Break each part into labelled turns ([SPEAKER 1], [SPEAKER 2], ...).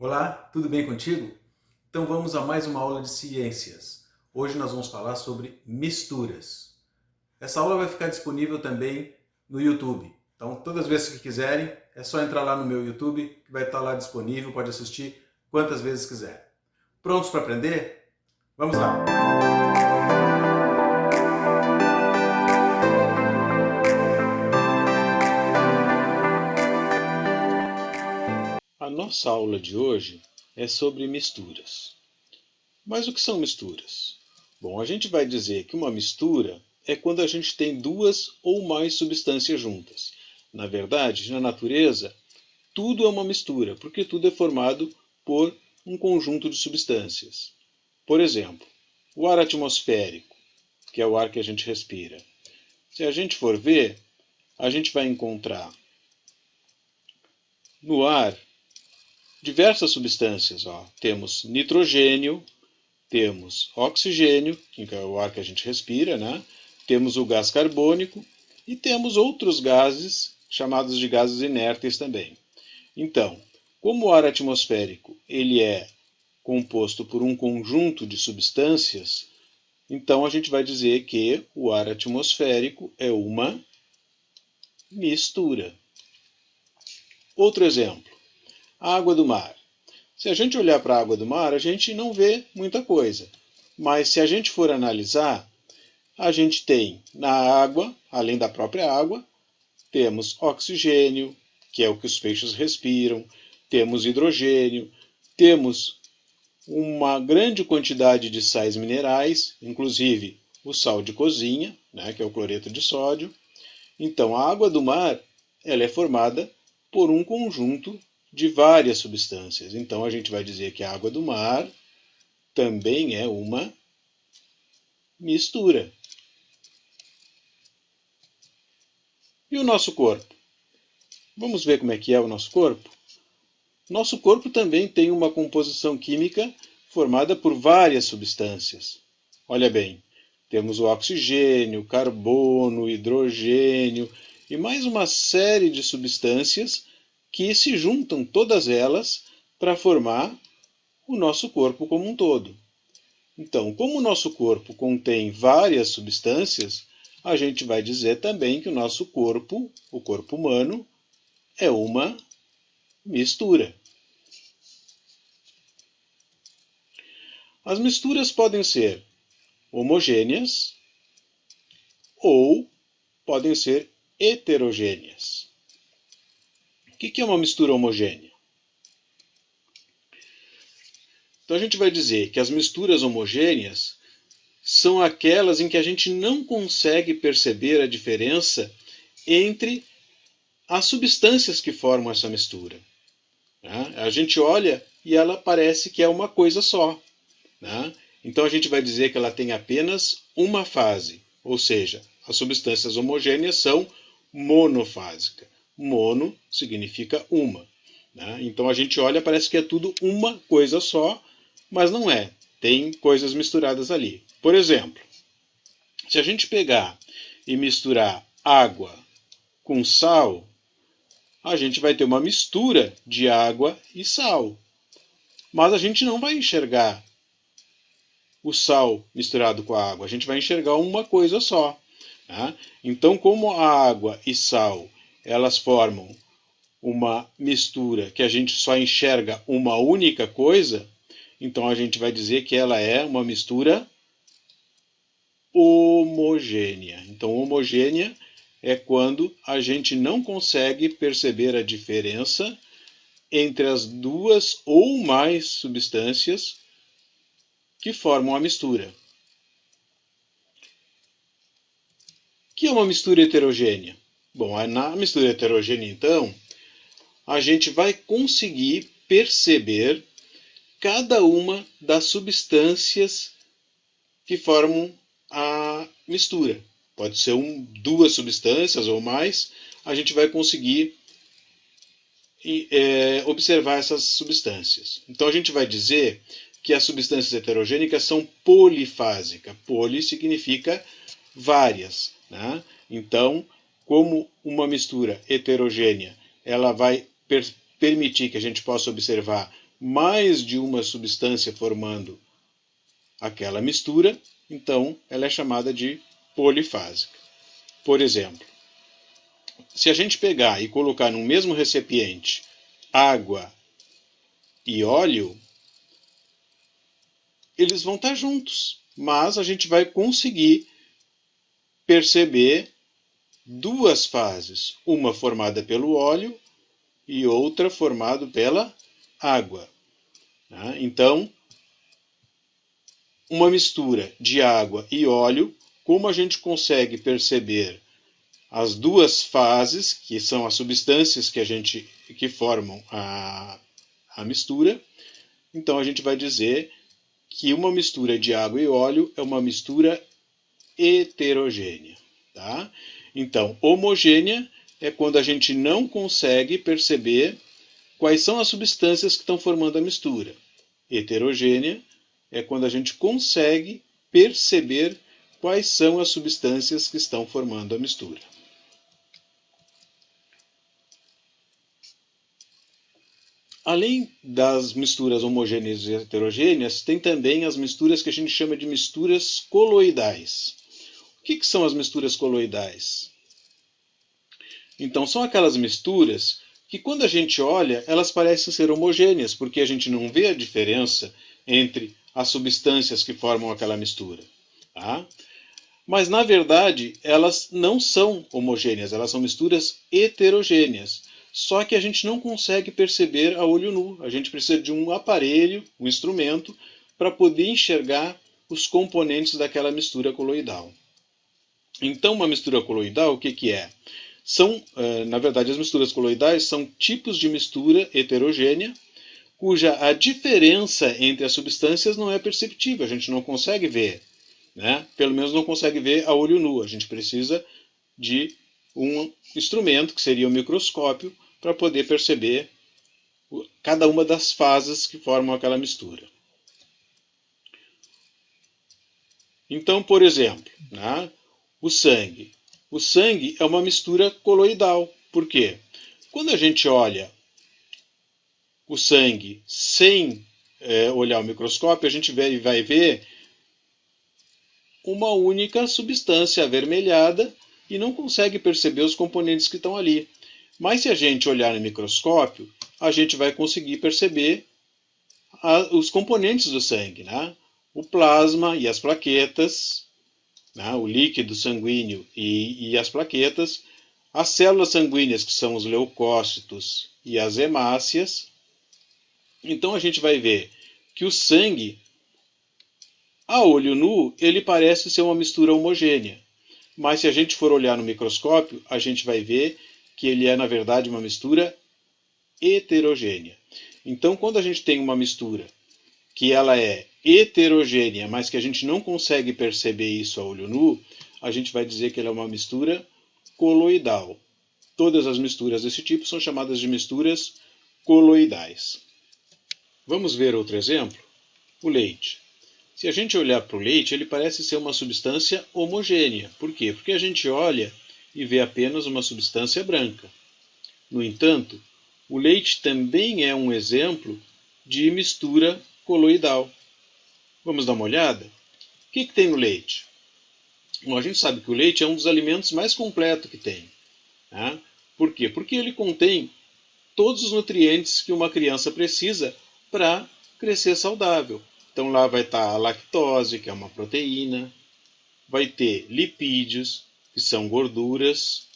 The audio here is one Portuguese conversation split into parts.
[SPEAKER 1] Olá, tudo bem contigo? Então vamos a mais uma aula de ciências. Hoje nós vamos falar sobre misturas. Essa aula vai ficar disponível também no YouTube. Então todas as vezes que quiserem, é só entrar lá no meu YouTube, que vai estar lá disponível, pode assistir quantas vezes quiser. Prontos para aprender? Vamos lá! A nossa aula de hoje é sobre misturas. Mas o que são misturas? Bom, a gente vai dizer que uma mistura é quando a gente tem duas ou mais substâncias juntas. Na verdade, na natureza, tudo é uma mistura, porque tudo é formado por um conjunto de substâncias. Por exemplo, o ar atmosférico, que é o ar que a gente respira. Se a gente for ver, a gente vai encontrar no ar diversas substâncias. Temos nitrogênio, temos oxigênio, que é o ar que a gente respira, né? Temos o gás carbônico e temos outros gases chamados de gases inertes também. Então, como o ar atmosférico ele é composto por um conjunto de substâncias, então a gente vai dizer que o ar atmosférico é uma mistura. Outro exemplo, a água do mar. Se a gente olhar para a água do mar, a gente não vê muita coisa. Mas se a gente for analisar, a gente tem na água, além da própria água, temos oxigênio, que é o que os peixes respiram, temos hidrogênio, temos uma grande quantidade de sais minerais, inclusive o sal de cozinha, né, que é o cloreto de sódio. Então, a água do mar ela é formada por um conjunto de várias substâncias. Então, a gente vai dizer que a água do mar também é uma mistura. E o nosso corpo? Vamos ver como é que é o nosso corpo? Nosso corpo também tem uma composição química formada por várias substâncias. Olha bem, temos o oxigênio, carbono, hidrogênio e mais uma série de substâncias que se juntam todas elas para formar o nosso corpo como um todo. Então, como o nosso corpo contém várias substâncias, a gente vai dizer também que o nosso corpo, o corpo humano, é uma mistura. As misturas podem ser homogêneas ou podem ser heterogêneas. O que é uma mistura homogênea? Então a gente vai dizer que as misturas homogêneas são aquelas em que a gente não consegue perceber a diferença entre as substâncias que formam essa mistura. A gente olha e ela parece que é uma coisa só. Então a gente vai dizer que ela tem apenas uma fase, ou seja, as substâncias homogêneas são monofásicas. Mono significa uma. Então a gente olha, parece que é tudo uma coisa só, mas não é. Tem coisas misturadas ali. Por exemplo, se a gente pegar e misturar água com sal, a gente vai ter uma mistura de água e sal. Mas a gente não vai enxergar o sal misturado com a água. A gente vai enxergar uma coisa só. Então, como a água e sal elas formam uma mistura que a gente só enxerga uma única coisa, então a gente vai dizer que ela é uma mistura homogênea. Então, homogênea é quando a gente não consegue perceber a diferença entre as duas ou mais substâncias que formam a mistura. O que é uma mistura heterogênea? Bom, na mistura heterogênea, então, a gente vai conseguir perceber cada uma das substâncias que formam a mistura. Pode ser duas substâncias ou mais, a gente vai conseguir observar essas substâncias. Então a gente vai dizer que as substâncias heterogênicas são polifásicas. Poli significa várias. Então, como uma mistura heterogênea, ela vai permitir que a gente possa observar mais de uma substância formando aquela mistura, então ela é chamada de polifásica. Por exemplo, se a gente pegar e colocar no mesmo recipiente água e óleo, eles vão estar juntos, mas a gente vai conseguir perceber duas fases, uma formada pelo óleo e outra formada pela água. Então, uma mistura de água e óleo, como a gente consegue perceber as duas fases, que são as substâncias que formam a mistura, então a gente vai dizer que uma mistura de água e óleo é uma mistura heterogênea. Tá? Então, homogênea é quando a gente não consegue perceber quais são as substâncias que estão formando a mistura. Heterogênea é quando a gente consegue perceber quais são as substâncias que estão formando a mistura. Além das misturas homogêneas e heterogêneas, tem também as misturas que a gente chama de misturas coloidais. O que são as misturas coloidais? Então, são aquelas misturas que, quando a gente olha, elas parecem ser homogêneas, porque a gente não vê a diferença entre as substâncias que formam aquela mistura. Tá? Mas, na verdade, elas não são homogêneas, elas são misturas heterogêneas. Só que a gente não consegue perceber a olho nu. A gente precisa de um aparelho, um instrumento, para poder enxergar os componentes daquela mistura coloidal. Então, uma mistura coloidal, o que é? Na verdade, as misturas coloidais são tipos de mistura heterogênea, cuja a diferença entre as substâncias não é perceptível, a gente não consegue ver. Né? Pelo menos não consegue ver a olho nu. A gente precisa de um instrumento, que seria o microscópio, para poder perceber cada uma das fases que formam aquela mistura. Então, por exemplo, né, o sangue. O sangue é uma mistura coloidal. Por quê? Quando a gente olha o sangue sem olhar o microscópio, a gente vai ver uma única substância avermelhada e não consegue perceber os componentes que estão ali. Mas se a gente olhar no microscópio, a gente vai conseguir perceber os componentes do sangue, né? O plasma e as plaquetas, né? O líquido sanguíneo e as plaquetas, as células sanguíneas, que são os leucócitos e as hemácias. Então a gente vai ver que o sangue, a olho nu, ele parece ser uma mistura homogênea. Mas se a gente for olhar no microscópio, a gente vai ver que ele é, na verdade, uma mistura heterogênea. Então, quando a gente tem uma mistura que ela é heterogênea, mas que a gente não consegue perceber isso a olho nu, a gente vai dizer que ela é uma mistura coloidal. Todas as misturas desse tipo são chamadas de misturas coloidais. Vamos ver outro exemplo? O leite. Se a gente olhar para o leite, ele parece ser uma substância homogênea. Por quê? Porque a gente olha e vê apenas uma substância branca. No entanto, o leite também é um exemplo de mistura coloidal. Vamos dar uma olhada? O que tem no leite? Bom, a gente sabe que o leite é um dos alimentos mais completos que tem. Né? Por quê? Porque ele contém todos os nutrientes que uma criança precisa para crescer saudável. Então lá vai estar a lactose, que é uma proteína, vai ter lipídios, que são gorduras,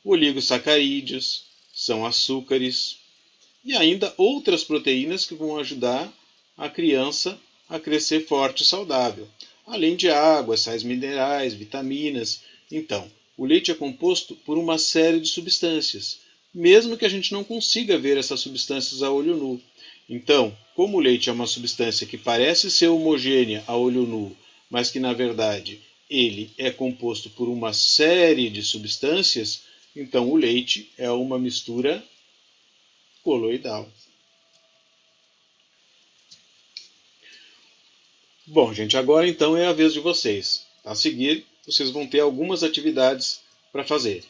[SPEAKER 1] oligosacarídeos, são açúcares, e ainda outras proteínas que vão ajudar a criança a crescer forte e saudável, além de água, sais minerais, vitaminas. Então, o leite é composto por uma série de substâncias, mesmo que a gente não consiga ver essas substâncias a olho nu. Então, como o leite é uma substância que parece ser homogênea a olho nu, mas que na verdade ele é composto por uma série de substâncias, então o leite é uma mistura coloidal. Bom, gente, agora então é a vez de vocês. A seguir, vocês vão ter algumas atividades para fazer.